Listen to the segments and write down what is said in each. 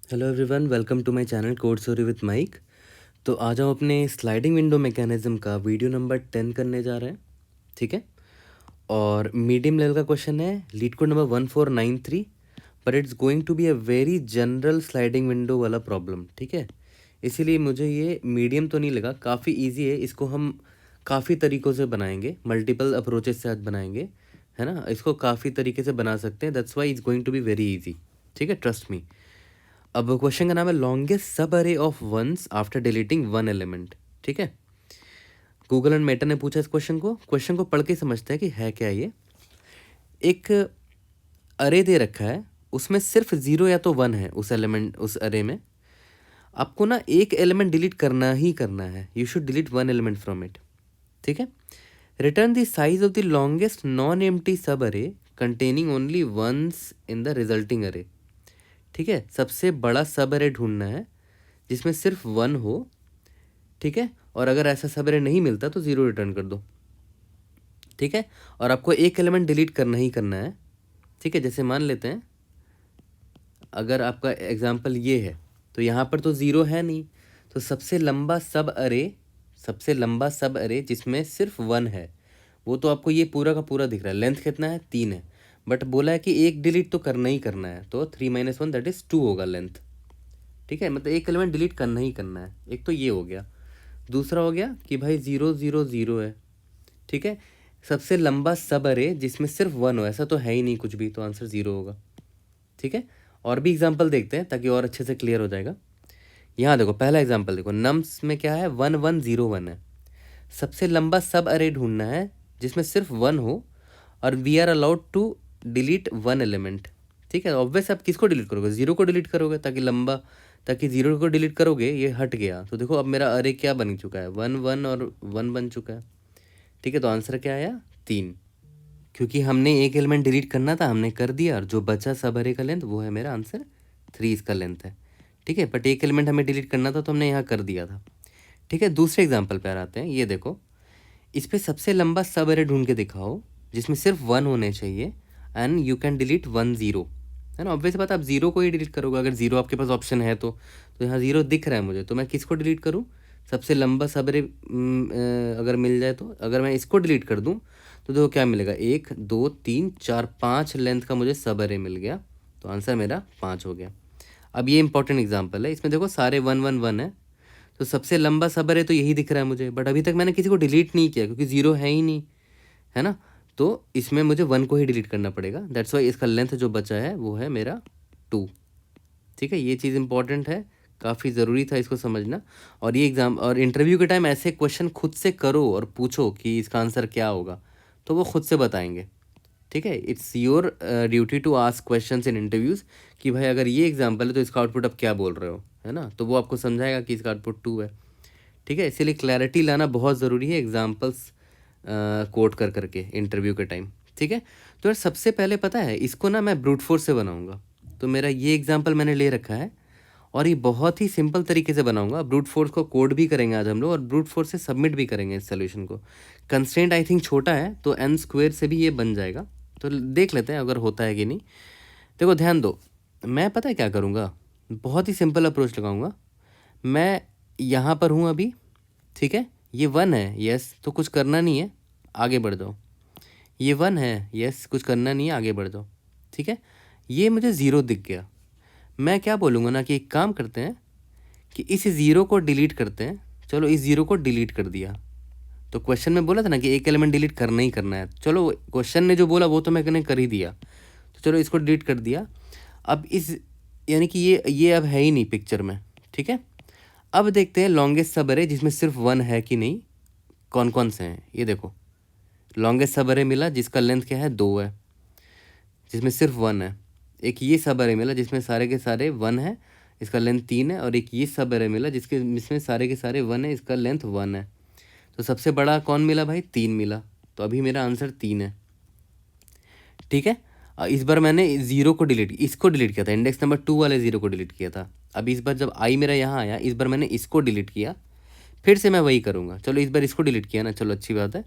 Hello everyone, welcome to my channel code story with Mike. तो आज हम अपने स्लाइडिंग विंडो मैकेनिज्म का वीडियो नंबर 10 करने जा रहे हैं। ठीक है, और मीडियम लेवल का क्वेश्चन है, LeetCode number 1493, but it's going to be a very general sliding window वाला प्रॉब्लम। ठीक है, इसीलिए मुझे ये मीडियम तो नहीं लगा, काफ़ी ईजी है। इसको हम काफ़ी तरीक़ों से बनाएंगे, मल्टीपल अप्रोचेस से आज बनाएंगे, है ना। इसको काफ़ी तरीके से बना सकते हैं, that's why it's going to be very easy. ठीक है, ट्रस्ट मी। अब क्वेश्चन का नाम है longest subarray of ones after deleting one element. ठीक है, गूगल एंड मेटा ने पूछा इस क्वेश्चन को पढ़ के समझते हैं कि है क्या ये। एक अरे दे रखा है, उसमें सिर्फ 0 या तो 1 है उस एलिमेंट, उस अरे में। आपको ना एक एलिमेंट डिलीट करना ही करना है, you should delete one element from it. ठीक है, return the size of the longest non empty subarray containing only ones in the resulting array. ठीक है, सबसे बड़ा सब अरे ढूंढना है जिसमें सिर्फ 1 हो। ठीक है, और अगर ऐसा सब अरे नहीं मिलता तो 0 रिटर्न कर दो। ठीक है, और आपको एक एलिमेंट डिलीट करना ही करना है। ठीक है, जैसे मान लेते हैं अगर आपका एग्जांपल ये है, तो यहाँ पर तो 0 है नहीं, तो सबसे लंबा सब अरे जिसमें सिर्फ 1 है, वो तो आपको ये पूरा का पूरा दिख रहा है। लेंथ कितना है? 3 है, बट बोला है कि एक डिलीट तो करना ही करना है, तो 3 - 1 दैट इज़ 2 होगा लेंथ। ठीक है, मतलब एक एलिमेंट डिलीट करना ही करना है। एक तो ये हो गया। दूसरा हो गया कि भाई 0 0 0 है। ठीक है, सबसे लंबा सब अरे जिसमें सिर्फ 1 हो, ऐसा तो है ही नहीं कुछ भी, तो आंसर 0 होगा। ठीक है, और भी एग्जाम्पल देखते हैं ताकि और अच्छे से क्लियर हो जाएगा। यहाँ देखो, पहला एग्जाम्पल देखो, नम्स में क्या है? 1 1 0 1 है। सबसे लंबा सब अरे ढूंढना है जिसमें सिर्फ 1 हो, और we are allowed to delete one element. ठीक है, ऑब्वियस आप किसको डिलीट करोगे? 0 को डिलीट करोगे, ताकि 0 को डिलीट करोगे ये हट गया, तो देखो अब मेरा अरे क्या बन चुका है? 1 1 और 1 बन चुका है। ठीक है, तो आंसर क्या आया? 3, क्योंकि हमने एक एलिमेंट डिलीट करना था, हमने कर दिया, और जो बचा सब अरे का लेंथ वो है मेरा आंसर 3 इसका लेंथ है। ठीक है, बट एक एलिमेंट हमें डिलीट करना था तो हमने यहाँ कर दिया था। ठीक है, दूसरे एग्जाम्पल पर आते हैं। ये देखो, इस पर सबसे लंबा सब अरे ढूंढ के दिखाओ जिसमें सिर्फ 1 होने चाहिए, एंड यू कैन डिलीट 1 0, है ना। ऑब्वियस बात, आप 0 को ही डिलीट करोगे अगर 0 आपके पास ऑप्शन है तो यहाँ 0 दिख रहा है मुझे, तो मैं किसको डिलीट करूँ? सबसे लंबा सब अरे अगर मिल जाए, तो अगर मैं इसको डिलीट कर दूँ तो देखो क्या मिलेगा? 1 2 3 4 5 लेंथ का मुझे सब अरे मिल गया, तो आंसर मेरा 5 हो गया। अब ये इंपॉर्टेंट एग्जाम्पल है, इसमें देखो सारे 1 1 1 है, तो सबसे लंबा सब अरे तो यही दिख रहा है मुझे, बट अभी तक मैंने किसी को डिलीट नहीं किया क्योंकि 0 है ही नहीं, है ना। तो इसमें मुझे 1 को ही डिलीट करना पड़ेगा, दैट्स वाई इसका लेंथ जो बचा है वो है मेरा 2। ठीक है, ये चीज़ इंपॉर्टेंट है, काफ़ी ज़रूरी था इसको समझना। और ये एग्ज़ाम और इंटरव्यू के टाइम ऐसे क्वेश्चन खुद से करो और पूछो कि इसका आंसर क्या होगा, तो वो खुद से बताएंगे। ठीक है, it's your duty to ask questions in interviews कि भाई अगर ये एग्जाम्पल है तो इसका आउटपुट आप क्या बोल रहे हो, है ना, तो वो आपको समझाएगा कि इसका आउटपुट 2 है। ठीक है, इसीलिए क्लैरिटी लाना बहुत ज़रूरी है एग्जाम्पल्स कोट कर करके इंटरव्यू के टाइम। ठीक है, तो यार सबसे पहले पता है इसको ना मैं ब्रूट फोर्स से बनाऊंगा। तो मेरा ये एग्जाम्पल मैंने ले रखा है, और ये बहुत ही सिंपल तरीके से बनाऊंगा। ब्रूट फोर्स को कोड भी करेंगे आज हम लोग, और ब्रूट फोर्स से सबमिट भी करेंगे इस सोल्यूशन को। कंस्ट्रेंट आई थिंक छोटा है, तो n स्क्वायर से भी ये बन जाएगा, तो देख लेते हैं अगर होता है कि नहीं। देखो ध्यान दो, मैं पता है क्या करूँगा? बहुत ही सिंपल अप्रोच लगाऊंगा। मैं यहाँ पर हूँ अभी, ठीक है, ये 1 है, यस, तो कुछ करना नहीं है, आगे बढ़ जाओ। ये 1 है, यस, कुछ करना नहीं है, आगे बढ़ जाओ। ठीक है, ये मुझे 0 दिख गया। मैं क्या बोलूँगा ना कि एक काम करते हैं कि इस 0 को डिलीट करते हैं। चलो इस 0 को डिलीट कर दिया, तो क्वेश्चन में बोला था ना कि एक एलिमेंट डिलीट करना ही करना है। चलो क्वेश्चन ने जो बोला वो तो मैंने कर ही दिया, तो चलो इसको डिलीट कर दिया। अब इस, यानी कि ये अब है ही नहीं पिक्चर में। ठीक है, अब देखते हैं लॉन्गेस्ट सब अरे जिसमें सिर्फ 1 है कि नहीं, कौन कौन से हैं। ये देखो, लॉन्गेस्ट सब अरे मिला जिसका लेंथ क्या है? 2 है, जिसमें सिर्फ 1 है। एक ये सब अरे मिला जिसमें सारे के सारे 1 है, इसका लेंथ 3 है। और एक ये सब अरे मिला जिसमें सारे के सारे 1 है, इसका लेंथ 1 है। तो सबसे बड़ा कौन मिला भाई? 3 मिला, तो अभी मेरा आंसर 3 है। ठीक है, इस बार मैंने 0 को इसको डिलीट किया था, इंडेक्स नंबर 2 वाले 0 को डिलीट किया था। अब इस बार जब आई मेरा यहाँ आया, इस बार मैंने इसको डिलीट किया, फिर से मैं वही करूँगा। चलो इस बार इसको डिलीट किया ना, चलो अच्छी बात है।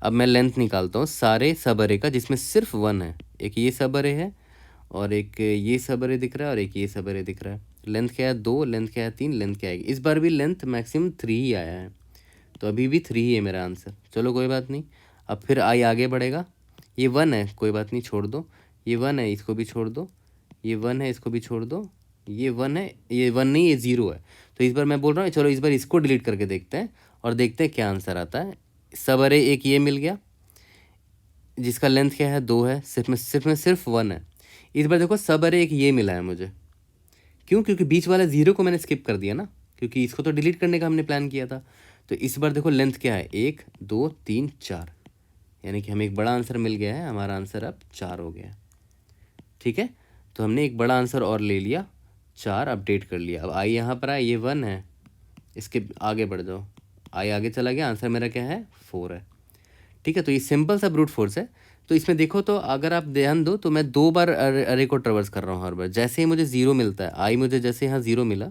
अब मैं लेंथ निकालता हूँ सारे सब अरे का जिसमें सिर्फ 1 है। एक ये सब अरे है, और एक ये सब अरे दिख रहा है और एक ये सब अरे दिख रहा है। लेंथ क्या है 2, लेंथ क्या है 3, लेंथ क्या आएगी? इस बार भी लेंथ मैक्सिमम 3 ही आया है, तो अभी भी 3 ही है मेरा आंसर। चलो कोई बात नहीं, अब फिर आई आगे बढ़ेगा। ये 1 है, कोई बात नहीं छोड़ दो। ये 1 है, इसको भी छोड़ दो। ये 1 है, इसको भी छोड़ दो। ये 1 है, ये 1 नहीं, ये 0 है। तो इस बार मैं बोल रहा हूँ चलो इस बार इसको डिलीट करके देखते हैं और देखते हैं क्या आंसर आता है। सब अरे एक ये मिल गया जिसका लेंथ क्या है 2 है, सिर्फ 1 है। इस बार देखो सब अरे एक ये मिला है मुझे। क्यों? क्योंकि बीच वाला 0 को मैंने स्किप कर दिया ना, क्योंकि इसको तो डिलीट करने का हमने प्लान किया था। तो इस बार देखो लेंथ क्या है 1 2 3 4, यानी कि हमें एक बड़ा आंसर मिल गया है। हमारा आंसर अब 4 हो गया है। ठीक है, तो हमने एक बड़ा आंसर और ले लिया, 4 अपडेट कर लिया। अब आई यहाँ पर आए, ये 1 है, इसके आगे बढ़ जाओ। आई आगे चला गया, आंसर मेरा क्या है 4 है। ठीक है, तो ये सिंपल सा ब्रूट फोर्स है। तो इसमें देखो, तो अगर आप ध्यान दो तो मैं 2 बार अरे को ट्रेवर्स कर रहा हूँ हर बार। जैसे ही मुझे 0 मिलता है, आई मुझे जैसे यहाँ 0 मिला,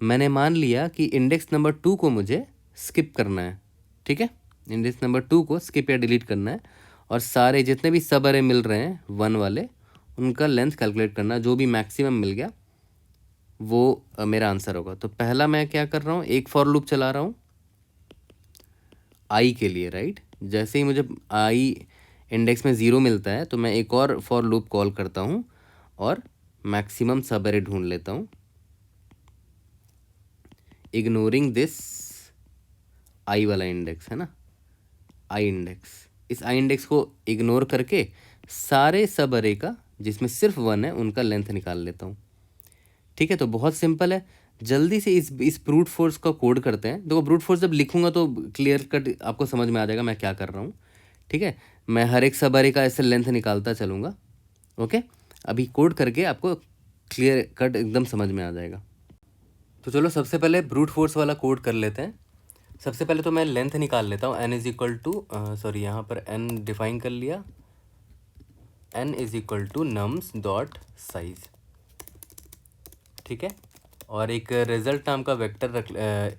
मैंने मान लिया कि इंडेक्स नंबर 2 को मुझे स्किप करना है। ठीक है, इंडेक्स नंबर 2 को स्किप या डिलीट करना है, और सारे जितने भी सब अरे मिल रहे हैं 1 वाले, उनका लेंथ कैलकुलेट करना। जो भी मैक्सिमम मिल गया वो मेरा आंसर होगा। तो पहला मैं क्या कर रहा हूँ, एक फॉर लूप चला रहा हूँ आई के लिए, राइट। जैसे ही मुझे आई इंडेक्स में 0 मिलता है तो मैं एक और फॉर लूप कॉल करता हूँ और मैक्सिमम सब अरे ढूंढ लेता हूँ, इग्नोरिंग दिस आई वाला इंडेक्स है ना, आई इंडेक्स। इस आई इंडेक्स को इग्नोर करके सारे सब अरे का जिसमें सिर्फ 1 है उनका लेंथ निकाल लेता हूँ। ठीक है, तो बहुत सिंपल है। जल्दी से इस ब्रूट फोर्स का कोड करते हैं। देखो ब्रूट फोर्स जब लिखूंगा तो क्लियर कट आपको समझ में आ जाएगा मैं क्या कर रहा हूँ। ठीक है, मैं हर एक सब अरे का ऐसे लेंथ निकालता चलूँगा। ओके, अभी कोड करके आपको क्लियर कट एकदम समझ में आ जाएगा। तो चलो सबसे पहले ब्रूट फोर्स वाला कोड कर लेते हैं। सबसे पहले तो मैं लेंथ निकाल लेता हूँ। n is equal to sorry यहाँ पर n डिफाइन कर लिया, n is equal to nums dot size. ठीक है, और एक रिजल्ट नाम का वेक्टर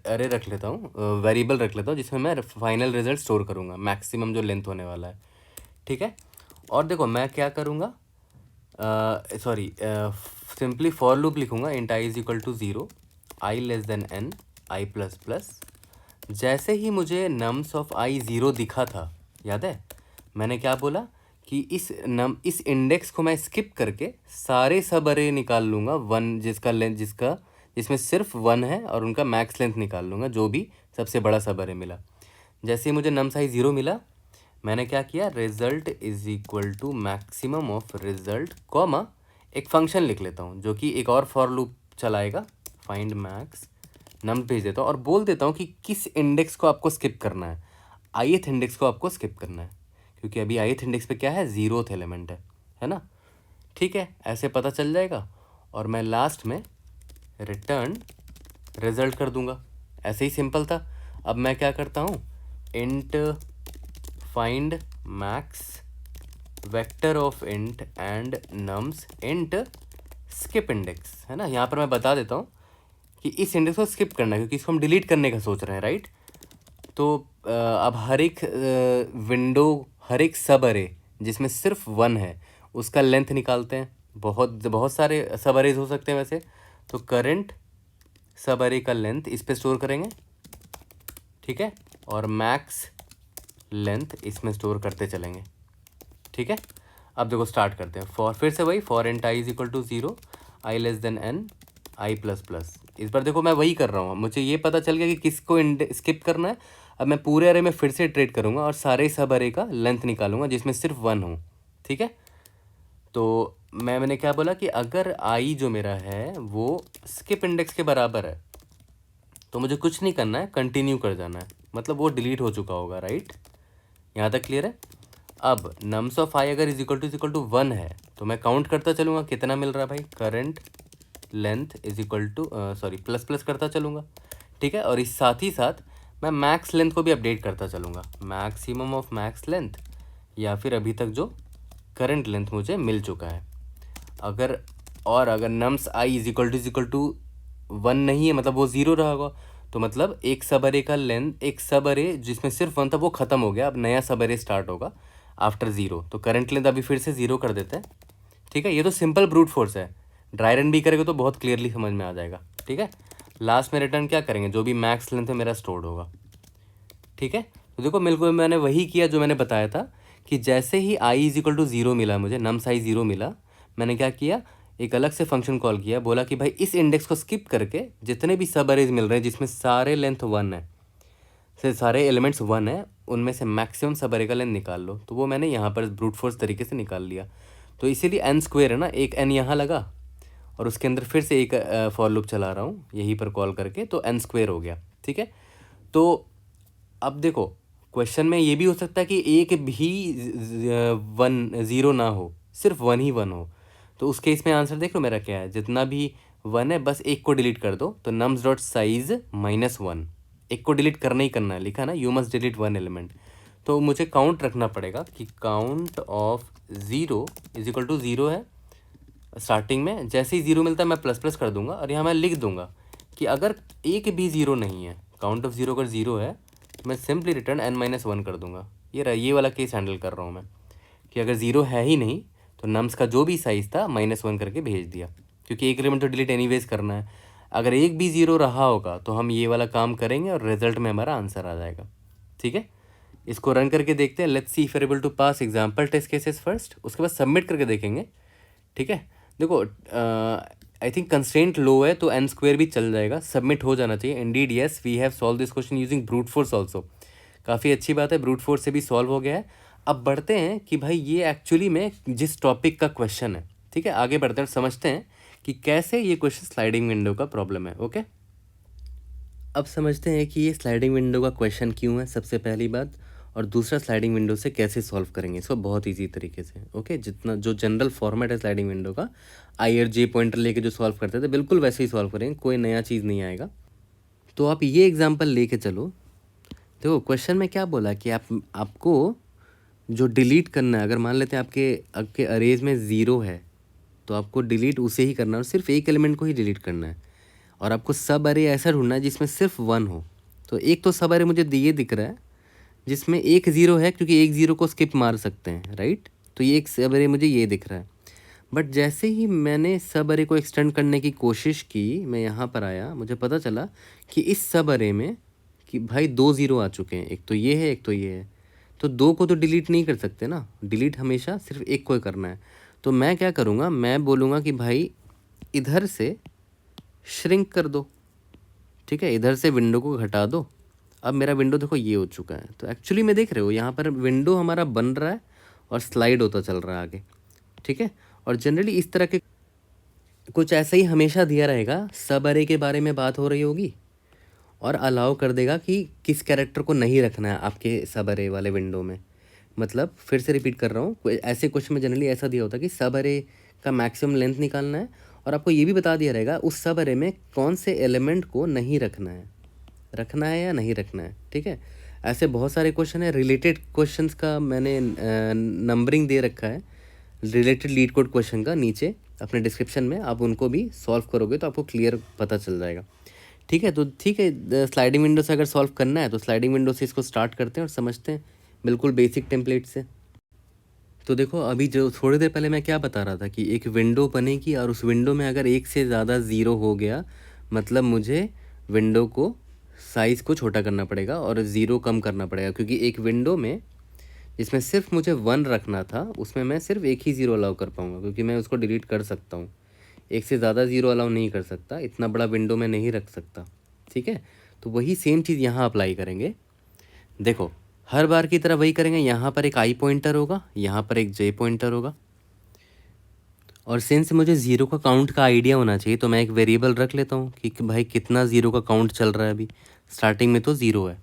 अरे रख लेता हूँ, वेरिएबल रख लेता हूँ जिसमें मैं फाइनल रिजल्ट स्टोर करूँगा, मैक्सिमम जो लेंथ होने वाला है। ठीक है, और देखो मैं क्या करूँगा, सॉरी सिंपली फॉर लूप लिखूँगा। Int i is equal to 0, i less than n, i plus plus. जैसे ही मुझे नम्स ऑफ आई 0 दिखा था, याद है मैंने क्या बोला कि इस इंडेक्स को मैं स्किप करके सारे सब अरे निकाल लूँगा 1 जिसमें सिर्फ 1 है, और उनका मैक्स लेंथ निकाल लूँगा जो भी सबसे बड़ा सब अरे मिला। जैसे ही मुझे नम्स आई 0 मिला, मैंने क्या किया, result is equal to maximum of result comma एक फंक्शन लिख लेता हूँ जो कि एक और फॉर लूप चलाएगा, फाइंड मैक्स नम भेज देता हूँ और बोल देता हूँ कि किस इंडेक्स को आपको स्किप करना है। ith इंडेक्स को आपको स्किप करना है, क्योंकि अभी ith इंडेक्स पे क्या है, 0th एलिमेंट है ना। ठीक है, ऐसे पता चल जाएगा, और मैं लास्ट में रिटर्न रिजल्ट कर दूंगा। ऐसे ही सिंपल था। अब मैं क्या करता हूँ, int find max vector of int and nums int skip index, है ना। यहाँ पर मैं बता देता हूँ कि इस इंडेक्स को स्किप करना है क्योंकि इसको हम डिलीट करने का सोच रहे हैं, राइट। तो अब हर एक विंडो, हर एक सब अरे जिसमें सिर्फ 1 है उसका लेंथ निकालते हैं। बहुत सारे सब अरेज हो सकते हैं वैसे, तो करंट सब अरे का लेंथ इस पे स्टोर करेंगे। ठीक है, और मैक्स लेंथ इसमें स्टोर करते चलेंगे। ठीक है, अब देखो स्टार्ट करते हैं। फॉर फिर से वही, for int i is equal to 0, i less than n, i plus plus. इस बार देखो मैं वही कर रहा हूँ, मुझे ये पता चल गया कि किसको स्किप करना है। अब मैं पूरे अरे में फिर से इटरेट करूँगा और सारे सब अरे का लेंथ निकालूंगा जिसमें सिर्फ 1 हो। ठीक है, तो मैंने क्या बोला कि अगर आई जो मेरा है वो स्किप इंडेक्स के बराबर है तो मुझे कुछ नहीं करना है, कंटिन्यू कर जाना है, मतलब वो डिलीट हो चुका होगा, राइट। यहाँ तक क्लियर है। अब नम्स ऑफ आई अगर इज इक्वल टू 1 है तो मैं काउंट करता चलूँगा कितना मिल रहा है भाई, current length is equal to sorry plus plus करता चलूँगा। ठीक है, और इस साथ ही साथ मैं मैक्स लेंथ को भी अपडेट करता चलूँगा, मैक्सिमम ऑफ मैक्स लेंथ या फिर अभी तक जो करंट लेंथ मुझे मिल चुका है। अगर nums i is equal to 1 नहीं है, मतलब वो 0 रहा होगा, तो मतलब एक सब अरे का लेंथ, एक सब अरे जिसमें सिर्फ 1 था वो ख़त्म हो गया, अब नया सब अरे स्टार्ट होगा आफ्टर 0। तो करंट लेंथ अभी फिर से 0 कर देते हैं, ठीक है, ये तो सिंपल ब्रूट फोर्स है, ड्राई रन भी करेगा तो बहुत क्लियरली समझ में आ जाएगा। ठीक है, लास्ट में रिटर्न क्या करेंगे, जो भी मैक्स लेंथ है मेरा स्टोर्ड होगा। ठीक है, तो देखो बिल्कुल मैंने वही किया जो मैंने बताया था कि जैसे ही आई इज इक्वल टू ज़ीरो मिला, मुझे नम साइज ज़ीरो मिला, मैंने क्या किया, एक अलग से फंक्शन कॉल किया, बोला कि भाई इस इंडेक्स को स्किप करके जितने भी सब अरेज मिल रहे हैं जिसमें सारे लेंथ वन है, से सारे एलिमेंट्स वन है, उनमें से मैक्सिमम सब अरे का लेंथ निकाल लो। तो वो मैंने यहाँ पर ब्रूट फोर्स तरीके से निकाल लिया। तो इसीलिए एन स्क्वेयर है ना, एक एन यहाँ लगा और उसके अंदर फिर से एक फॉर लूप चला रहा हूँ यहीं पर कॉल करके, तो एन स्क्वेयर हो गया। ठीक है, तो अब देखो क्वेश्चन में ये भी हो सकता है कि एक भी वन ज़ीरो ना हो, सिर्फ वन ही वन हो। तो उस केस में आंसर देख लो मेरा क्या है, जितना भी वन है बस एक को डिलीट कर दो, तो नम्स डॉट साइज -1, एक को डिलीट करना ही करना है, लिखा ना you must delete one element. तो मुझे काउंट रखना पड़ेगा कि count of zero is equal to zero है स्टार्टिंग में, जैसे ही ज़ीरो मिलता है मैं प्लस प्लस कर दूंगा और यहाँ मैं लिख दूंगा कि अगर एक भी ज़ीरो नहीं है, काउंट ऑफ ज़ीरो अगर ज़ीरो है, तो मैं सिंपली रिटर्न n-1 कर दूंगा। ये वाला केस हैंडल कर रहा हूँ मैं कि अगर ज़ीरो है ही नहीं तो नम्स का जो भी साइज़ था -1 करके भेज दिया, क्योंकि एक एलिमेंट तो डिलीट एनीवेज करना है। अगर एक भी ज़ीरो रहा होगा तो हम ये वाला काम करेंगे और रिजल्ट में हमारा आंसर आ जाएगा। ठीक है, इसको रन करके देखते हैं, let's see if you are able to pass example test cases first, उसके बाद सबमिट करके देखेंगे। ठीक है, देखो आई थिंक कंस्ट्रेंट लो है तो एन स्क्वेयर भी चल जाएगा, सबमिट हो जाना चाहिए। Indeed yes we have solve this question using brute force also, काफ़ी अच्छी बात है, ब्रूट फोर्स से भी सॉल्व हो गया है। अब बढ़ते हैं कि भाई ये एक्चुअली में जिस टॉपिक का क्वेश्चन है। ठीक है, आगे बढ़ते हैं और समझते हैं कि कैसे ये क्वेश्चन स्लाइडिंग विंडो का प्रॉब्लम है। ओके, अब समझते हैं कि ये स्लाइडिंग विंडो का क्वेश्चन क्यों है, सबसे पहली बात, और दूसरा स्लाइडिंग विंडो से कैसे सॉल्व करेंगे इसको बहुत इजी तरीके से। ओके, जितना जो जनरल फॉर्मेट है स्लाइडिंग विंडो का, आई और जे पॉइंटर लेके जो सॉल्व करते थे बिल्कुल वैसे ही सॉल्व करेंगे, कोई नया चीज़ नहीं आएगा। तो आप ये एग्जाम्पल लेके चलो। देखो क्वेश्चन में क्या बोला कि आपको जो डिलीट करना है, अगर मान लेते हैं आपके आपके अरेज में ज़ीरो है तो आपको डिलीट उसे ही करना है और सिर्फ एक एलिमेंट को ही डिलीट करना है, और आपको सब अरे ऐसा ढूंढना है जिसमें सिर्फ वन हो। तो एक तो सब अरे मुझे ये दिख रहा है जिसमें एक ज़ीरो है, क्योंकि एक ज़ीरो को स्किप मार सकते हैं, राइट। तो ये एक सब अरे मुझे ये दिख रहा है, बट जैसे ही मैंने सब अरे को एक्सटेंड करने की कोशिश की, मैं यहाँ पर आया, मुझे पता चला कि इस सब अरे में कि भाई दो ज़ीरो आ चुके हैं, एक तो ये है एक तो ये है, तो दो को तो डिलीट नहीं कर सकते ना, डिलीट हमेशा सिर्फ एक को ही करना है। तो मैं क्या करूँगा, मैं बोलूँगा कि भाई इधर से श्रिंक कर दो। ठीक है, इधर से विंडो को घटा दो। अब मेरा विंडो देखो ये हो चुका है, तो एक्चुअली में देख रहे हो यहाँ पर विंडो हमारा बन रहा है और स्लाइड होता चल रहा है आगे। ठीक है, और जनरली इस तरह के कुछ ऐसा ही हमेशा दिया रहेगा, सब अरे के बारे में बात हो रही होगी और अलाउ कर देगा कि किस कैरेक्टर को नहीं रखना है आपके सब अरे वाले विंडो में। मतलब फिर से रिपीट कर रहा हूँ, ऐसे क्वेश्चन में जनरली ऐसा दिया होता है कि सब अरे का मैक्सिमम लेंथ निकालना है और आपको ये भी बता दिया रहेगा उस सब अरे में कौन से एलिमेंट को नहीं रखना है या नहीं रखना है। ठीक है, ऐसे बहुत सारे क्वेश्चन है, रिलेटेड क्वेश्चंस का मैंने नंबरिंग दे रखा है, रिलेटेड लीड कोड क्वेश्चन का नीचे अपने डिस्क्रिप्शन में, आप उनको भी सॉल्व करोगे तो आपको क्लियर पता चल जाएगा। ठीक है, तो ठीक है, स्लाइडिंग विंडो से अगर सॉल्व करना है तो स्लाइडिंग विंडो से इसको स्टार्ट करते हैं और समझते हैं बिल्कुल बेसिक टेम्पलेट से। तो देखो अभी जो थोड़ी देर पहले मैं क्या बता रहा था कि एक विंडो बनेगी और उस विंडो में अगर एक से ज़्यादा ज़ीरो हो गया, मतलब मुझे विंडो को साइज़ को छोटा करना पड़ेगा और ज़ीरो कम करना पड़ेगा, क्योंकि एक विंडो में जिसमें सिर्फ मुझे वन रखना था उसमें मैं सिर्फ एक ही ज़ीरो अलाउ कर पाऊँगा, क्योंकि मैं उसको डिलीट कर सकता हूँ, एक से ज़्यादा ज़ीरो अलाउ नहीं कर सकता, इतना बड़ा विंडो में नहीं रख सकता। ठीक है, तो वही सेम चीज़ यहाँ अप्लाई करेंगे। देखो हर बार की तरह वही करेंगे, यहाँ पर एक आई पॉइंटर होगा, यहाँ पर एक जे पॉइंटर होगा, और सिंस मुझे ज़ीरो का काउंट का आइडिया होना चाहिए तो मैं एक वेरिएबल रख लेता हूँ कि भाई कितना ज़ीरो का काउंट चल रहा है। अभी स्टार्टिंग में तो ज़ीरो है,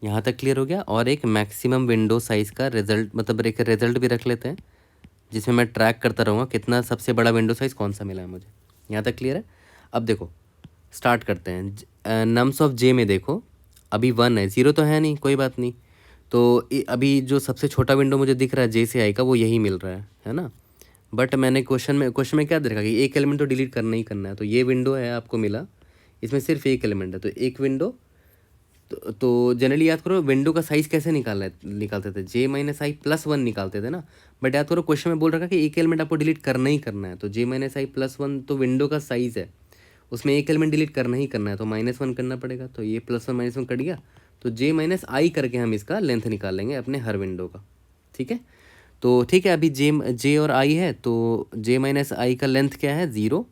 यहाँ तक क्लियर हो गया। और एक मैक्सिमम विंडो साइज़ का रिजल्ट, मतलब एक रिजल्ट भी रख लेते हैं जिसमें मैं ट्रैक करता रहूँगा कितना सबसे बड़ा विंडो साइज़ कौन सा मिला है मुझे। यहाँ तक क्लियर है। अब देखो स्टार्ट करते हैं। नम्स ऑफ जे में देखो अभी वन है, ज़ीरो तो है नहीं, कोई बात नहीं। तो अभी जो सबसे छोटा विंडो मुझे दिख रहा है जे से आई का, वो यही मिल रहा है ना। बट मैंने क्वेश्चन में क्या देखा कि एक एलिमेंट तो डिलीट करना ही करना है, तो ये विंडो है आपको मिला, इसमें सिर्फ एक एलिमेंट है, तो एक विंडो तो जनरली याद करो विंडो का साइज़ कैसे निकालते थे, जे माइनस आई प्लस वन निकालते थे ना। बट याद करो क्वेश्चन में बोल रखा कि एक एलिमेंट आपको डिलीट करना ही करना है, तो जे माइनस आई प्लस वन तो विंडो का साइज़ है, उसमें एक एलिमेंट डिलीट करना ही करना है, तो माइनस वन करना पड़ेगा। तो ये plus one minus one cut गया, तो जे माइनस आई करके हम इसका लेंथ निकाल लेंगे अपने हर विंडो का। ठीक है, तो ठीक है, अभी जे और आई है, तो जे माइनस आई का लेंथ क्या है 0,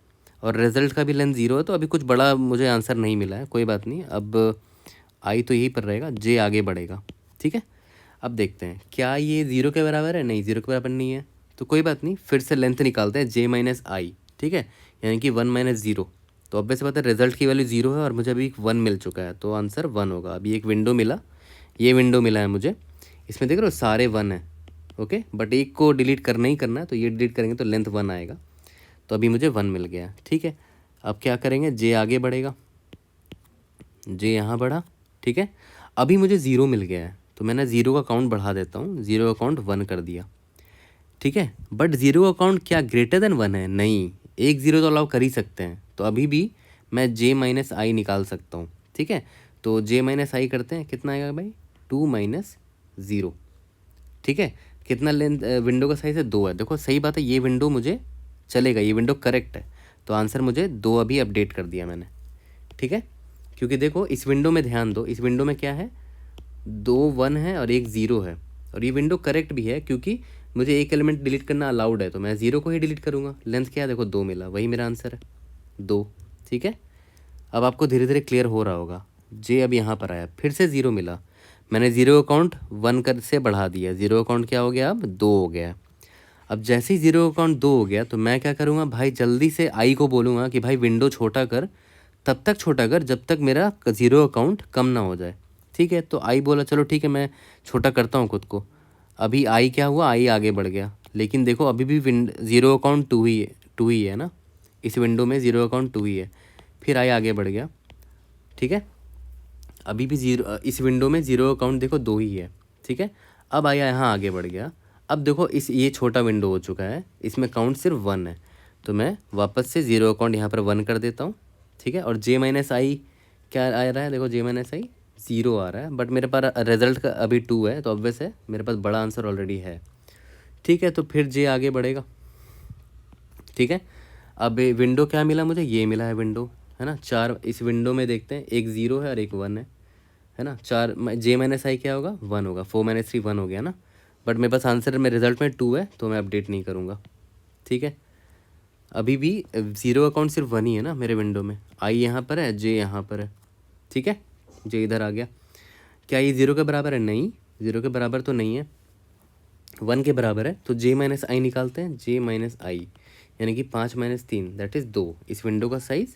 और रिजल्ट का भी लेंथ 0 है। तो अभी कुछ बड़ा मुझे आंसर नहीं मिला है, कोई बात नहीं। अब आई तो यही पर रहेगा, जे आगे बढ़ेगा। ठीक है, अब देखते हैं क्या ये 0 के बराबर है, नहीं 0 के बराबर नहीं है, तो कोई बात नहीं, फिर से लेंथ निकालते हैं जे माइनस आई। ठीक है, यानी कि 1 माइनस 0, तो अब से पता है रिजल्ट की वैल्यू 0 है और मुझे अभी 1 मिल चुका है, तो आंसर 1 होगा। अभी एक विंडो मिला, ये विंडो मिला है मुझे, इसमें देख रहे हो सारे 1 है। ओके, बट एक को डिलीट करना ही करना है, तो ये डिलीट करेंगे तो लेंथ 1 आएगा, तो अभी मुझे 1 मिल गया। ठीक है, अब क्या करेंगे, जे आगे बढ़ेगा, जे यहाँ बढ़ा। ठीक है, अभी मुझे 0 मिल गया है, तो मैंने 0 का काउंट बढ़ा देता हूँ, 0 का काउंट 1 कर दिया। ठीक है, बट 0 का काउंट क्या ग्रेटर देन 1 है, नहीं, एक 0 तो अलाउ कर ही सकते हैं, तो अभी भी मैं जे माइनस आई निकाल सकता हूँ। ठीक है, तो जे माइनस आई करते हैं, कितना आएगा भाई, 2 माइनस 0। ठीक है, कितना लेंथ विंडो का साइज़ है 2 है। देखो सही बात है, ये विंडो मुझे चलेगा, ये विंडो करेक्ट है, तो आंसर मुझे 2 अभी अपडेट कर दिया मैंने। ठीक है, क्योंकि देखो इस विंडो में ध्यान दो, इस विंडो में क्या है, 2 1 है और एक 0 है, और ये विंडो करेक्ट भी है क्योंकि मुझे एक एलिमेंट डिलीट करना अलाउड है, तो मैं 0 को ही डिलीट करूँगा। लेंथ क्या है, देखो 2 मिला, वही मेरा आंसर है 2। ठीक है, अब आपको धीरे धीरे क्लियर हो रहा होगा। जे अब यहाँ पर आया, फिर से 0 मिला, मैंने 0 अकाउंट 1 कर से बढ़ा दिया, 0 अकाउंट क्या हो गया, अब 2 हो गया। अब जैसे ही 0 अकाउंट 2 हो गया, तो मैं क्या करूँगा भाई, जल्दी से आई को बोलूँगा कि भाई विंडो छोटा कर, तब तक छोटा कर जब तक मेरा 0 अकाउंट कम ना हो जाए। ठीक है, तो आई बोला चलो ठीक है, मैं छोटा करता हूँ खुद को। अभी आई क्या हुआ, आई आगे बढ़ गया, लेकिन देखो अभी भी 0 अकाउंट 2 ही है ना, इस विंडो में 0 अकाउंट 2 ही है। फिर आई आगे बढ़ गया। ठीक है, अभी भी 0, इस विंडो में 0 अकाउंट देखो 2 ही है। ठीक है, अब आया यहाँ आगे बढ़ गया। अब देखो इस ये छोटा विंडो हो चुका है, इसमें काउंट सिर्फ 1 है, तो मैं वापस से 0 अकाउंट यहाँ पर 1 कर देता हूँ। ठीक है, और जे माइनस आई क्या आ रहा है, देखो जे माइनस आई 0 आ रहा है, बट मेरे पास रिजल्ट का अभी 2 है, तो ऑब्वियस है मेरे पास बड़ा आंसर ऑलरेडी है। ठीक है, तो फिर जे आगे बढ़ेगा। ठीक है, अब विंडो क्या मिला मुझे, ये मिला है विंडो, है ना, 4। इस विंडो में देखते हैं, एक 0 है और एक 1 है ना। 4 जे माइनस आई क्या होगा, 1 होगा, 4 माइनस 3 1 हो गया ना। बट मेरे पास आंसर में रिजल्ट में 2 है, तो मैं अपडेट नहीं करूँगा। ठीक है, अभी भी 0 अकाउंट सिर्फ 1 ही है ना मेरे विंडो में, आई यहाँ पर है, जे यहाँ पर है। ठीक है, जे इधर आ गया, क्या ये 0 के बराबर है, नहीं 0 के बराबर तो नहीं है, 1 के बराबर है, तो जे माइनस आई निकालते हैं, जे माइनस आई यानी कि 5 माइनस 3 दैट इज़ 2। इस विंडो का साइज़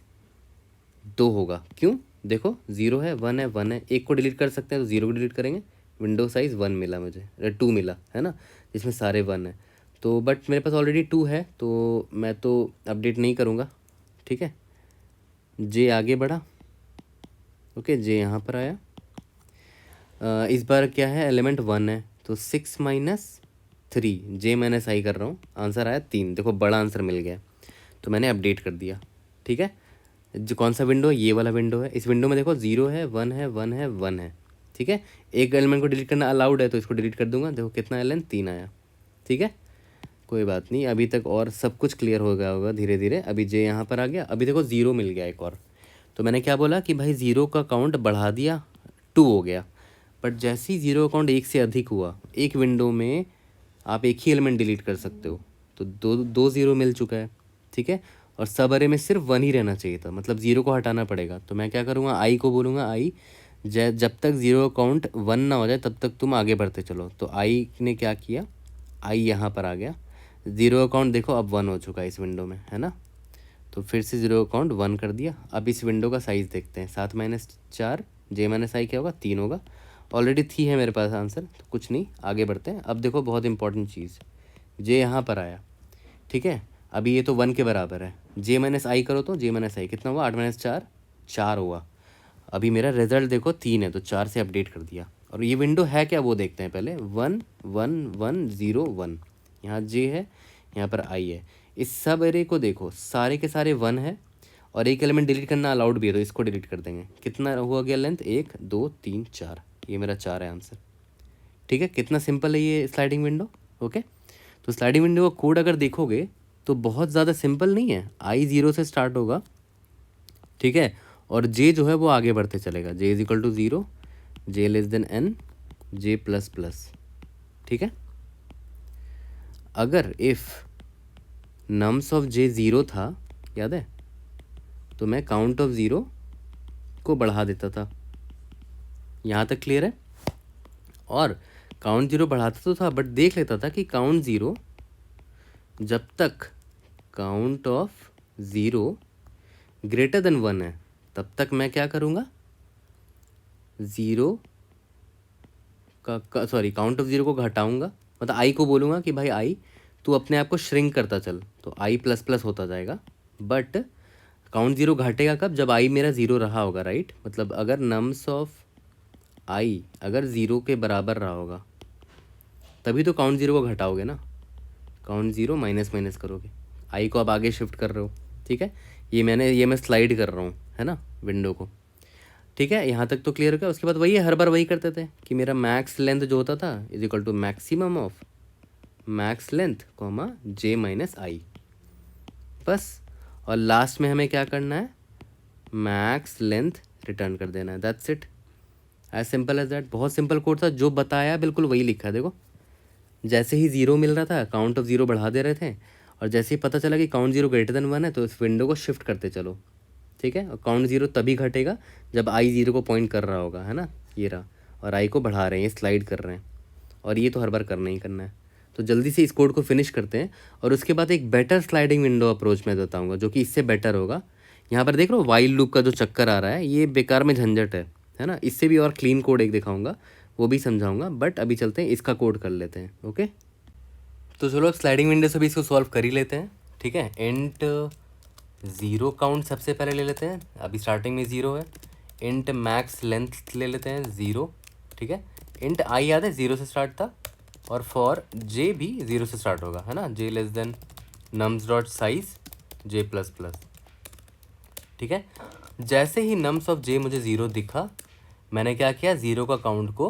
2 होगा, क्यों, देखो 0 है 1 है 1 है, एक को डिलीट कर सकते हैं तो 0 को डिलीट करेंगे, विंडो साइज़ 1 मिला मुझे, 2 मिला है ना, जिसमें सारे 1 है। तो बट मेरे पास ऑलरेडी 2 है, तो मैं तो अपडेट नहीं करूँगा। ठीक है, जे आगे बढ़ा। ओके, जे यहाँ पर आया, इस बार क्या है, एलिमेंट 1 है, तो 6 माइनस 3, जे माइनस आई कर रहा हूँ, आंसर आया 3। देखो बड़ा आंसर मिल गया, तो मैंने अपडेट कर दिया। ठीक है, जो कौन सा विंडो है, ये वाला विंडो है, इस विंडो में देखो 0 है 1 है 1 है 1 है। ठीक है, एक एलिमेंट को डिलीट करना अलाउड है, तो इसको डिलीट कर दूंगा, देखो कितना एलिमेंट 3 आया। ठीक है, कोई बात नहीं, अभी तक और सब कुछ क्लियर हो गया होगा धीरे धीरे। अभी जे यहाँ पर आ गया, अभी देखो 0 मिल गया एक और, तो मैंने क्या बोला कि भाई 0 का काउंट बढ़ा दिया, 2 हो गया। बट जैसे ही 0 अकाउंट 1 से अधिक हुआ, एक विंडो में आप एक ही एलिमेंट डिलीट कर सकते हो, तो 2 0 मिल चुका है। ठीक है, और सब अरे में सिर्फ 1 ही रहना चाहिए था, मतलब 0 को हटाना पड़ेगा, तो मैं क्या करूँगा, आई को बोलूँगा, आई जब तक 0 अकाउंट 1 ना हो जाए तब तक तुम आगे बढ़ते चलो। तो आई ने क्या किया, आई यहाँ पर आ गया, 0 अकाउंट देखो अब 1 हो चुका है इस विंडो में, है ना, तो फिर से 0 अकाउंट 1 कर दिया। अब इस विंडो का साइज़ देखते हैं, 7 माइनस 4, जे माइनस आई क्या होगा, 3 होगा, ऑलरेडी 3 है मेरे पास आंसर, तो कुछ नहीं, आगे बढ़ते हैं। अब देखो बहुत इंपॉर्टेंट चीज़, जे यहाँ पर आया। ठीक है, अभी ये तो 1 के बराबर है, जे माइनस आई करो तो जे माइनस आई कितना हुआ, 8 माइनस 4 4 हुआ। अभी मेरा रिजल्ट देखो 3 है, तो 4 से अपडेट कर दिया। और ये विंडो है क्या वो देखते हैं पहले, 1 1 1 0 1, यहाँ जे है, यहाँ पर आई है। इस सब एरे को देखो, सारे के सारे 1 है, और एक एलिमेंट डिलीट करना अलाउड भी है, तो इसको डिलीट कर देंगे। कितना हुआ गया लेंथ? 1 2 3 4, ये मेरा 4 है आंसर। ठीक है, कितना सिंपल है ये स्लाइडिंग विंडो। ओके, तो स्लाइडिंग विंडो का कोड अगर देखोगे तो बहुत ज़्यादा सिंपल नहीं है। आई 0 से स्टार्ट होगा, ठीक है, और जे जो है वो आगे बढ़ते चलेगा। J is equal to 0, J less than N, J plus plus. ठीक है, अगर इफ़ नम्स ऑफ जे 0 था, याद है, तो मैं काउंट ऑफ 0 को बढ़ा देता था। यहाँ तक क्लियर है? और काउंट 0 बढ़ाता तो था, बट देख लेता था कि काउंट 0, जब तक काउंट ऑफ 0 ग्रेटर देन 1 है, तब तक मैं क्या करूँगा? 0 का सॉरी, काउंट ऑफ 0 को घटाऊँगा। मतलब आई को बोलूँगा कि भाई आई तू अपने आप को श्रिंक करता चल, तो आई प्लस प्लस होता जाएगा। बट काउंट 0 घटेगा कब? जब आई मेरा 0 रहा होगा, राइट। मतलब अगर नम्स ऑफ आई अगर 0 के बराबर रहा होगा, तभी तो काउंट 0 को घटाओगे ना। काउंट 0 माइनस माइनस करोगे, आई को अब आगे शिफ्ट कर रहे हो। ठीक है, ये मैं स्लाइड कर रहा हूँ, है ना, विंडो को। ठीक है, यहाँ तक तो क्लियर हो गया। उसके बाद वही हर बार वही करते थे कि मेरा मैक्स लेंथ जो होता था is equal to maximum of max length comma J minus I, बस। और लास्ट में हमें क्या करना है? मैक्स लेंथ रिटर्न कर देना है। That's it, as simple as that. बहुत सिंपल कोड था, जो बताया बिल्कुल वही लिखा है। देखो, जैसे ही 0 मिल रहा था, काउंट ऑफ 0 बढ़ा दे रहे थे, और जैसे ही पता चला कि काउंट 0 ग्रेटर देन 1 है, तो इस विंडो को शिफ्ट करते चलो। ठीक है, और काउंट 0 तभी घटेगा जब आई 0 को पॉइंट कर रहा होगा, है ना, ये रहा। और आई को बढ़ा रहे हैं, ये स्लाइड कर रहे हैं, और ये तो हर बार करना ही करना है। तो जल्दी से इस कोड को फिनिश करते हैं, और उसके बाद एक बेटर स्लाइडिंग विंडो अप्रोच मैं बताऊँगा, जो कि इससे बेटर होगा। यहाँ पर देख लो वाइल लूप का जो चक्कर आ रहा है, ये बेकार में झंझट है ना। इससे भी और क्लीन कोड एक दिखाऊंगा, वो भी समझाऊंगा, बट अभी चलते हैं इसका कोड कर लेते हैं। ओके, तो चलो स्लाइडिंग विंडो से भी इसको सॉल्व कर ही लेते हैं। ठीक है, इंट 0 काउंट सबसे पहले ले लेते हैं, अभी स्टार्टिंग में 0 है। इंट मैक्स लेंथ ले लेते हैं 0। ठीक है, इंट आई याद है 0 से स्टार्ट था, और फॉर जे भी 0 से स्टार्ट होगा, है ना, J less than nums dot size J plus plus. ठीक है, जैसे ही नम्स ऑफ जे मुझे 0 दिखा, मैंने क्या किया? 0 का काउंट को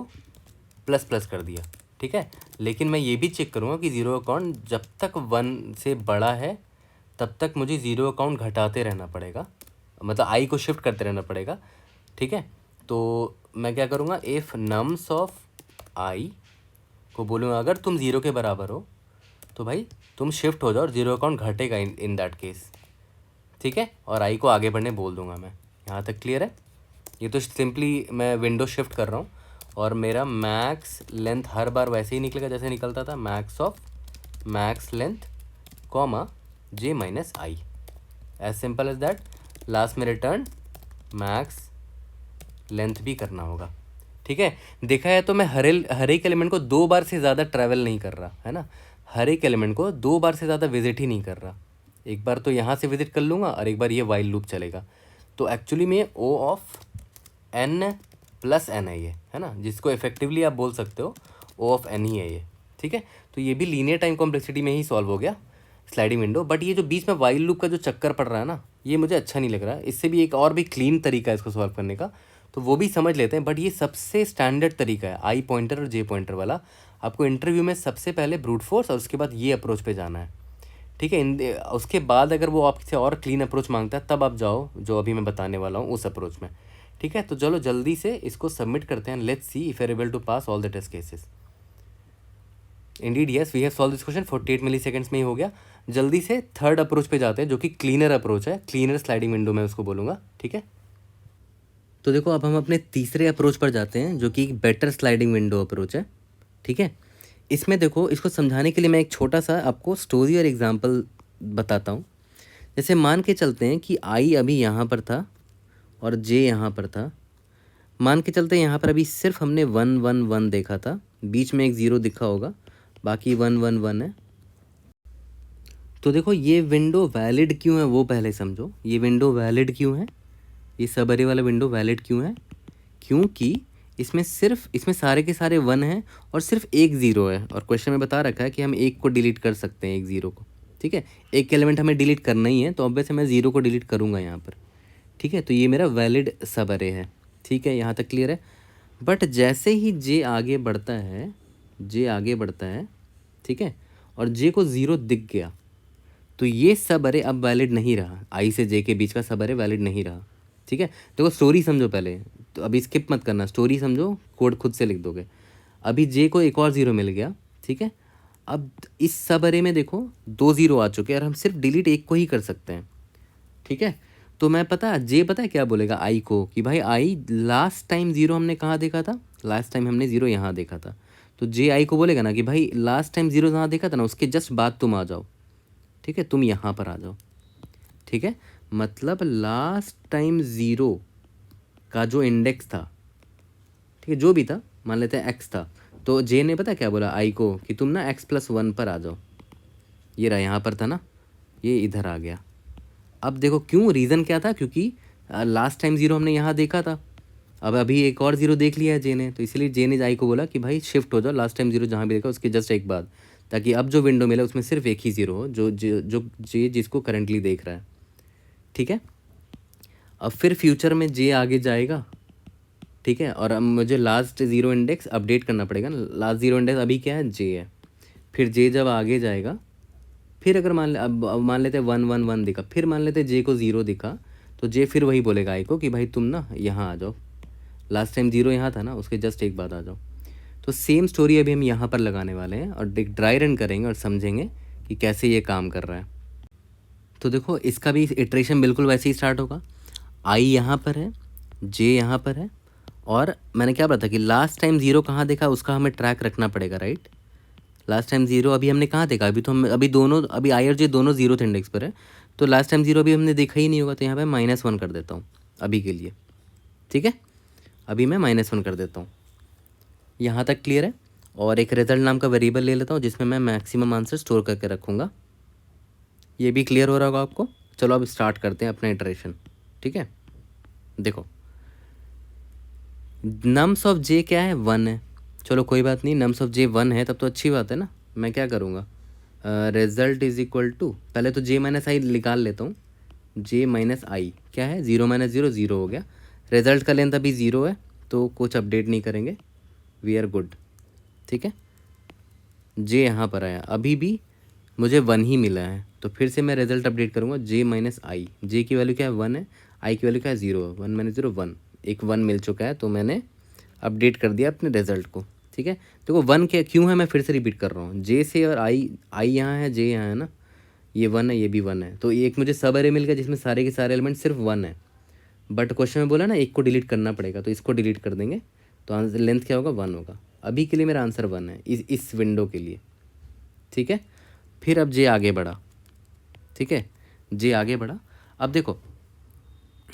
प्लस प्लस कर दिया। ठीक है, लेकिन मैं ये भी चेक करूँगा कि 0 का काउंट जब तक 1 से बड़ा है, तब तक मुझे 0 का काउंट घटाते रहना पड़ेगा, मतलब आई को शिफ्ट करते रहना पड़ेगा। ठीक है, तो मैं क्या करूँगा? इफ़ नम्स ऑफ आई को बोलूँगा अगर तुम 0 के बराबर हो, तो भाई तुम शिफ्ट हो जाओ और 0 का काउंट घटेगा इन दैट केस। ठीक है, और आई को आगे बढ़ने बोल दूंगा मैं। यहाँ तक क्लियर है? ये तो सिंपली मैं विंडो शिफ्ट कर रहा हूँ, और मेरा मैक्स लेंथ हर बार वैसे ही निकलेगा जैसे निकलता था, max of max length comma J minus i, as simple as that. Last में रिटर्न मैक्स लेंथ भी करना होगा। ठीक है, देखा है तो मैं हर एक एलिमेंट को 2 बार से ज़्यादा ट्रैवल नहीं कर रहा, है ना। हर एक एलिमेंट को 2 बार से ज़्यादा विजिट ही नहीं कर रहा। एक बार तो यहाँ से विजिट कर लूँगा, और एक बार ये वाइल लूप चलेगा। तो एक्चुअली में ओ ऑफ एन प्लस एन है ये, है ना, जिसको इफेक्टिवली आप बोल सकते हो ओ ऑफ एन ही है ये। ठीक है, तो ये भी लीनियर टाइम कॉम्प्लेक्सिटी में ही सॉल्व हो गया स्लाइडिंग विंडो। बट ये जो बीच में वाइल लूप का जो चक्कर पड़ रहा है ना, ये मुझे अच्छा नहीं लग रहा है। इससे भी एक और भी क्लीन तरीका है इसको सॉल्व करने का, तो वो भी समझ लेते हैं। बट ये सबसे स्टैंडर्ड तरीका है, आई पॉइंटर और जे पॉइंटर वाला। आपको इंटरव्यू में सबसे पहले ब्रूट फोर्स और उसके बाद ये अप्रोच पे जाना है। ठीक है, उसके बाद अगर वो आपसे और क्लीन अप्रोच मांगता है, तब आप जाओ जो अभी मैं बताने वाला हूँ उस अप्रोच में। ठीक है, तो चलो जल्दी से इसको सबमिट करते हैं। Let's see if you are able to pass all the test cases. Indeed yes, we have solve this question 48 milliseconds में ही हो गया। जल्दी से थर्ड अप्रोच पे जाते हैं, जो कि क्लीनर अप्रोच है, क्लीनर स्लाइडिंग विंडो में उसको बोलूँगा। ठीक है, तो देखो अब हम अपने तीसरे अप्रोच पर जाते हैं, जो कि बेटर स्लाइडिंग विंडो अप्रोच है। ठीक है, इसमें देखो, इसको समझाने के लिए मैं एक छोटा सा आपको स्टोरी और एग्जांपल बताता हूँ। जैसे मान के चलते हैं कि आई अभी यहाँ पर था और जे यहाँ पर था। मान के चलते हैं यहाँ पर अभी सिर्फ हमने 1 1 1 देखा था, बीच में एक 0 दिखा होगा, बाकी 1 1 1 है। तो देखो ये विंडो वैलिड क्यों है वो पहले समझो। ये विंडो वैलिड क्यों है, ये सब अरे वाला विंडो वैलिड क्यों है? क्योंकि इसमें सारे के सारे 1 हैं और सिर्फ एक 0 है, और क्वेश्चन में बता रखा है कि हम एक को डिलीट कर सकते हैं, एक 0 को। ठीक है, एक एलिमेंट हमें डिलीट करना ही है, तो ऑब्वियसली मैं 0 को डिलीट करूँगा यहाँ पर। ठीक है, तो ये मेरा वैलिड सब अरे है। ठीक है, यहाँ तक क्लियर है। बट जैसे ही जे आगे बढ़ता है, जे आगे बढ़ता है, ठीक है, और जे को 0 दिख गया, तो ये सब अरे अब वैलिड नहीं रहा, आई से जे के बीच का सब अरे वैलिड नहीं रहा। ठीक है, देखो स्टोरी समझो पहले, तो अभी स्किप मत करना, स्टोरी समझो, कोड खुद से लिख दोगे। अभी जे को एक और 0 मिल गया, ठीक है, अब इस सब अरे में देखो 2 0 आ चुके हैं और हम सिर्फ डिलीट एक को ही कर सकते हैं। ठीक है, तो मैं जे पता है क्या बोलेगा आई को कि भाई आई लास्ट टाइम 0 हमने कहाँ देखा था, लास्ट टाइम हमने 0 यहाँ देखा था। तो जे आई को बोलेगा ना कि भाई लास्ट टाइम 0 जहाँ देखा था ना, उसके जस्ट बाद तुम आ जाओ। ठीक है, तुम यहाँ पर आ जाओ। ठीक है, मतलब लास्ट टाइम 0 का जो इंडेक्स था, ठीक है, जो भी था, मान लेते हैं x था, तो जे ने पता क्या बोला आई को कि तुम ना x+1 पर आ जाओ। ये रहा, यहाँ पर था ना, ये इधर आ गया। अब देखो क्यों, रीज़न क्या था, क्योंकि लास्ट टाइम 0 हमने यहाँ देखा था, अब अभी एक और 0 देख लिया है जे ने, तो इसलिए जे ने आई को बोला कि भाई शिफ्ट हो जाओ, लास्ट टाइम 0 जहाँ भी देखा उसके जस्ट एक बाद, ताकि अब जो विंडो मिला उसमें सिर्फ एक ही 0 हो, जो जे जिसको करंटली देख रहा है। ठीक है, अब फिर फ्यूचर में जे आगे जाएगा। ठीक है, और अब मुझे लास्ट 0 इंडेक्स अपडेट करना पड़ेगा ना, लास्ट 0 इंडेक्स अभी क्या है, जे है। फिर जे जब आगे जाएगा, फिर अगर अब मान लेते हैं 1 1 1 दिखा, फिर मान लेते हैं जे को 0 दिखा, तो जे फिर वही बोलेगा आई को कि भाई तुम ना यहाँ आ जाओ, लास्ट टाइम 0 यहाँ था ना, उसके जस्ट एक बाद आ जाओ। तो सेम स्टोरी अभी हम यहाँ पर लगाने वाले हैं और ड्राई रन करेंगे और समझेंगे कि कैसे ये काम कर रहा है। तो देखो इसका भी इटरेशन बिल्कुल वैसे ही स्टार्ट होगा, आई यहाँ पर है, जे यहाँ पर है, और मैंने क्या बताया कि लास्ट टाइम 0 कहाँ देखा उसका हमें ट्रैक रखना पड़ेगा, राइट। लास्ट टाइम 0 अभी हमने कहाँ देखा, अभी तो हम अभी आई और जे दोनों 0th इंडेक्स पर है, तो लास्ट टाइम 0 अभी हमने देखा ही नहीं होगा, तो यहाँ पे -1 कर देता हूँ अभी के लिए। ठीक है, अभी मैं -1 कर देता हूँ। यहाँ तक क्लियर है। और एक रिजल्ट नाम का वेरिएबल ले लेता हूँ जिसमें मैं मैक्सिमम आंसर स्टोर करके रखूँगा। ये भी क्लियर हो रहा होगा आपको। चलो अब स्टार्ट करते हैं अपना इटरेशन। ठीक है, देखो नम्स ऑफ जे क्या है, 1 है। चलो कोई बात नहीं, नम्स ऑफ जे 1 है तब तो अच्छी बात है ना। मैं क्या करूँगा, रिजल्ट इज इक्वल टू, पहले तो जे माइनस आई निकाल लेता हूँ। जे माइनस आई क्या है, 0 - 0 0 हो गया। रिजल्ट का लेंथ अभी 0 है तो कुछ अपडेट नहीं करेंगे, वी आर गुड। ठीक है, जे यहाँ पर आया, अभी भी मुझे 1 ही मिला है, तो फिर से मैं रिजल्ट अपडेट करूँगा जे माइनस आई। जे की वैल्यू क्या है, 1 है, आई की वैल्यू क्या है, 0 है। 1 - 0 1, एक 1 मिल चुका है, तो मैंने अपडेट कर दिया अपने रिजल्ट को। ठीक है, देखो 1 क्या क्यों है, मैं फिर से रिपीट कर रहा हूँ, जे से और आई यहाँ है, जे यहाँ है ना, ये 1 है, ये भी 1 है, तो एक मुझे सब अरे मिल गया जिसमें सारे के सारे एलिमेंट सिर्फ 1 है। बट क्वेश्चन में बोला ना एक को डिलीट करना पड़ेगा, तो इसको डिलीट कर देंगे, तो आंसर लेंथ क्या होगा, 1 होगा। अभी के लिए मेरा आंसर 1 है इस विंडो के लिए। ठीक है, फिर अब जे आगे बढ़ा। ठीक है, जे आगे बढ़ा। अब देखो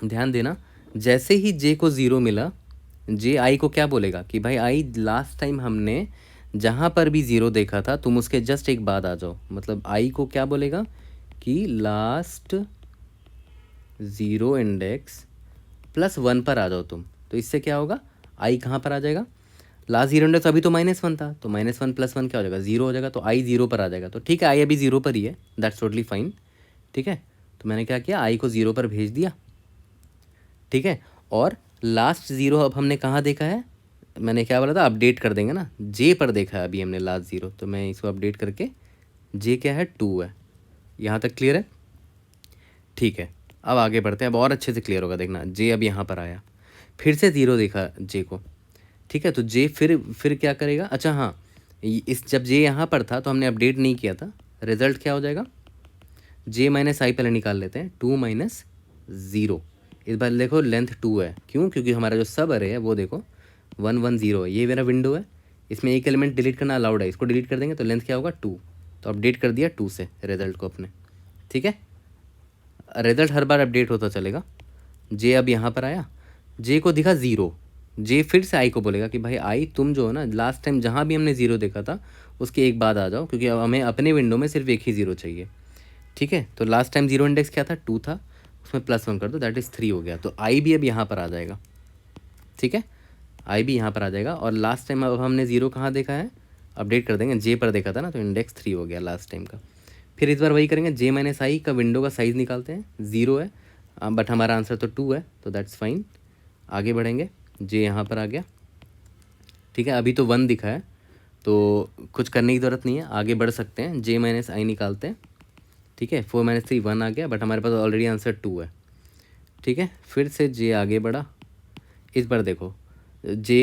ध्यान देना, जैसे ही जे को 0 मिला, जे आई को क्या बोलेगा कि भाई आई लास्ट टाइम हमने जहाँ पर भी 0 देखा था तुम उसके जस्ट एक बाद आ जाओ। मतलब आई को क्या बोलेगा कि लास्ट 0 इंडेक्स +1 पर आ जाओ तुम। तो इससे क्या होगा, आई कहाँ पर आ जाएगा, लास्ट 0 इंडेक्स अभी तो -1 था, तो -1 + 1 क्या हो जाएगा, 0 हो जाएगा, तो आई 0 पर आ जाएगा। तो ठीक है, आई अभी 0 पर ही है, दैट्स टोटली फाइन। ठीक है, तो मैंने क्या किया, आई को 0 पर भेज दिया। ठीक है, और लास्ट 0 अब हमने कहाँ देखा है, मैंने क्या बोला था, अपडेट कर देंगे ना, जे पर देखा है अभी हमने लास्ट 0, तो मैं इसको अपडेट करके, जे क्या है, 2 है। यहाँ तक क्लियर है। ठीक है, अब आगे बढ़ते हैं, अब और अच्छे से क्लियर होगा, देखना जे अब यहाँ पर आया, फिर से 0 देखा जे को। ठीक है, तो जे फिर क्या करेगा, अच्छा हाँ, इस जब जे यहाँ पर था तो हमने अपडेट नहीं किया था, रिजल्ट क्या हो जाएगा, जे माइनस आई पहले निकाल लेते हैं, 2 - 0। इस बार देखो लेंथ 2 है, क्यों, क्योंकि हमारा जो सब अरे है वो देखो 1 1 0 है, ये मेरा विंडो है, इसमें एक एलिमेंट डिलीट करना अलाउड है, इसको डिलीट कर देंगे तो लेंथ क्या होगा, 2। तो अपडेट कर दिया 2 से रिजल्ट को अपने। ठीक है, रिजल्ट हर बार अपडेट होता चलेगा। जे अब यहाँ पर आया, जे को दिखा 0, जे फिर से आई को बोलेगा कि भाई आई तुम जो है ना लास्ट टाइम जहाँ भी हमने 0 देखा था उसके एक बाद आ जाओ, क्योंकि अब हमें अपने विंडो में सिर्फ एक ही 0 चाहिए। ठीक है, तो लास्ट टाइम 0 इंडेक्स क्या था, 2 था, उसमें +1 कर दो, दैट इज़ 3 हो गया। तो आई भी अब यहाँ पर आ जाएगा। ठीक है, आई भी यहाँ पर आ जाएगा, और लास्ट टाइम अब हमने 0 कहाँ देखा है, अपडेट कर देंगे, जे पर देखा था ना, तो इंडेक्स 3 हो गया लास्ट टाइम का। फिर इस बार वही करेंगे, जे माइनस आई का विंडो का साइज़ निकालते हैं, 0 है बट हमारा आंसर तो 2 है, तो दैट्स फाइन। आगे बढ़ेंगे, जे यहाँ पर आ गया, ठीक है। अभी तो 1 दिखा है तो कुछ करने की ज़रूरत नहीं है, आगे बढ़ सकते हैं। जे माइनस आई निकालते हैं, ठीक है। 4 माइनस 3 1 आ गया, बट हमारे पास ऑलरेडी आंसर 2 है, ठीक है। फिर से जे आगे बढ़ा, इस बार देखो जे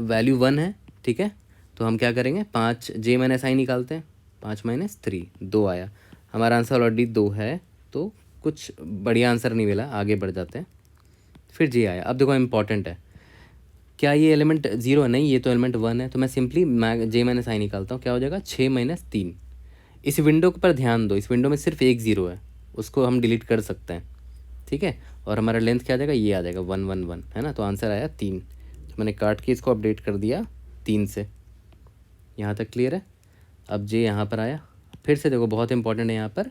वैल्यू 1 है, ठीक है। तो हम क्या करेंगे, 5 जे माइनस आई निकालते हैं, 5 माइनस 3 2 आया, हमारा आंसर ऑलरेडी 2 है, तो कुछ बढ़िया आंसर नहीं मिला, आगे बढ़ जाते हैं। फिर जे आया, अब देखो इंपॉर्टेंट है, क्या ये एलिमेंट 0 है? नहीं, ये तो एलिमेंट 1 है, तो मैं सिंपली जे माइनस आई निकालता हूँ, क्या हो जाएगा 6 माइनस 3। इस विंडो पर ध्यान दो, इस विंडो में सिर्फ एक 0 है, उसको हम डिलीट कर सकते हैं, ठीक है। और हमारा लेंथ क्या आ जाएगा, ये आ जाएगा 1 1 1, है ना। तो आंसर आया 3, तो मैंने काट के इसको अपडेट कर दिया 3 से। यहाँ तक क्लियर है। अब जे यहाँ पर आया, फिर से देखो बहुत इंपॉर्टेंट है यहाँ पर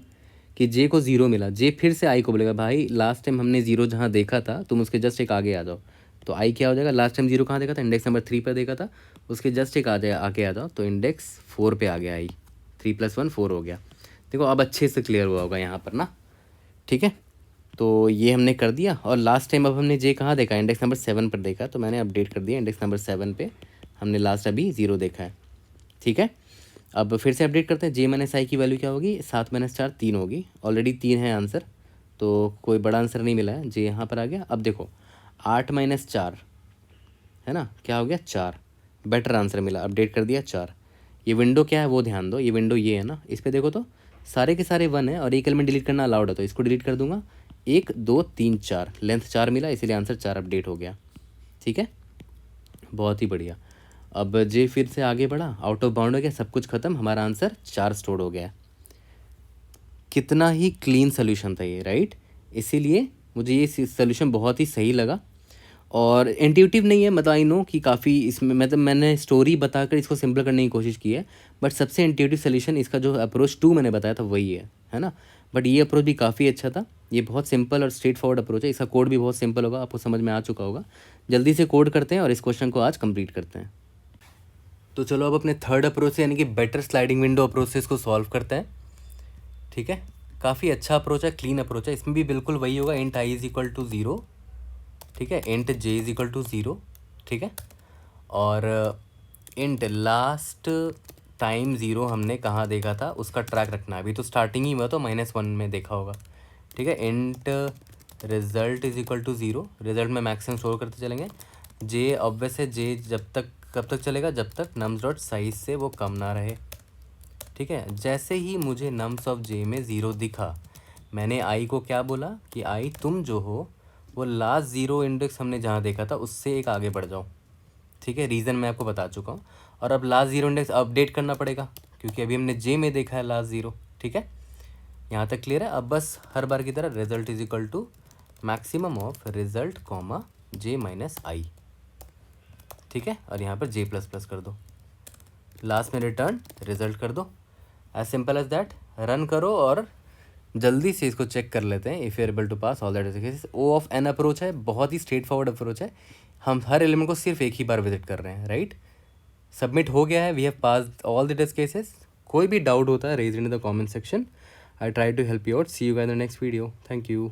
कि जे को 0 मिला, जे फिर से आई को बोलेगा भाई लास्ट टाइम हमने 0 जहाँ देखा था तुम उसके जस्ट एक आगे आ जाओ, तो आई क्या हो जाएगा, लास्ट टाइम 0 कहाँ देखा था, इंडेक्स नंबर 3 पर देखा था, उसके जस्ट एक आगे आ जाओ, तो इंडेक्स 4 पे आ गया आई, 3 + 1 4 हो गया। देखो अब अच्छे से क्लियर हुआ होगा यहाँ पर ना, ठीक है। तो ये हमने कर दिया, और लास्ट टाइम अब हमने जे कहाँ देखा, इंडेक्स नंबर 7 पर देखा, तो मैंने अपडेट कर दिया इंडेक्स नंबर 7 पे हमने लास्ट अभी 0 देखा है, ठीक है। अब फिर से अपडेट करते हैं, जे माइनस आई की वैल्यू क्या होगी, 7 - 4 3 होगी, ऑलरेडी 3 है आंसर, तो कोई बड़ा आंसर नहीं मिला है, जे यहाँ पर आ गया। अब देखो 8 - 4 है ना, क्या हो गया 4, बेटर आंसर मिला, अपडेट कर दिया 4। ये विंडो क्या है वो ध्यान दो, ये विंडो ये है ना, इस पर देखो तो सारे के सारे 1 है और एक एलिमेंट डिलीट करना अलाउड है, तो इसको डिलीट कर दूंगा, 1 2 3 4, लेंथ 4 मिला, इसीलिए आंसर 4 अपडेट हो गया, ठीक है। बहुत ही बढ़िया। अब जे फिर से आगे बढ़ा, आउट ऑफ बाउंड हो गया, सब कुछ खत्म, हमारा आंसर 4 स्टोर हो गया। कितना ही क्लीन सोल्यूशन था ये, राइट। इसीलिए मुझे ये सोल्यूशन बहुत ही सही लगा, और इंट्यूटिव नहीं है, मतलब आई नो कि काफ़ी इसमें मतलब मैंने स्टोरी बताकर इसको सिंपल करने की कोशिश की है, बट सबसे इंट्यूटिव सोल्यूशन इसका जो अप्रोच 2 मैंने बताया था वही है ना। बट ये अप्रोच भी काफ़ी अच्छा था, ये बहुत सिंपल और स्ट्रेट फॉरवर्ड अप्रोच है, इसका कोड भी बहुत सिंपल होगा, आपको समझ में आ चुका होगा। जल्दी से कोड करते हैं और इस क्वेश्चन को आज कंप्लीट करते हैं। तो चलो अब अपने थर्ड अप्रोच से यानी कि बेटर स्लाइडिंग विंडो अप्रोच से इसको सॉल्व करते हैं, ठीक है। काफ़ी अच्छा अप्रोच है, क्लीन अप्रोच है, इसमें भी बिल्कुल वही होगा, int i is equal to 0, ठीक है, int j is equal to 0, ठीक है। और इंट लास्ट टाइम 0 हमने कहाँ देखा था उसका ट्रैक रखना है, अभी तो स्टार्टिंग ही हुआ तो -1 में देखा होगा, ठीक है। Int result is equal to 0, result में मैक्सिमम स्टोर करते चलेंगे। जे ऑब्वियस है, जे कब तक चलेगा, जब तक नम्स डॉट साइज से वो कम ना रहे, ठीक है। जैसे ही मुझे नम्स ऑफ जे में 0 दिखा, मैंने आई को क्या बोला कि आई तुम जो हो वो लास्ट 0 इंडेक्स हमने जहाँ देखा था उससे एक आगे बढ़ जाओ, ठीक है। रीज़न मैं आपको बता चुका हूँ, और अब लास्ट 0 इंडेक्स अपडेट करना पड़ेगा क्योंकि अभी हमने जे में देखा है लास्ट 0, ठीक है। यहाँ तक क्लियर है। अब बस हर बार की तरह result is equal to maximum of result comma J minus I, ठीक है। और यहाँ पर जे प्लस प्लस कर दो, लास्ट में रिटर्न रिजल्ट कर दो, as simple as that. Run करो और जल्दी से इसको चेक कर लेते हैं, if you able to pass all that is O of n approach है, बहुत ही स्ट्रेट फॉरवर्ड अप्रोच है, हम हर एलिमेंट को सिर्फ एक ही बार विजिट कर रहे हैं, राइट। सबमिट हो गया है, we have passed all the test cases. कोई भी डाउट होता है raise in the comment section, I try to help you out. See you guys in the next video, thank you.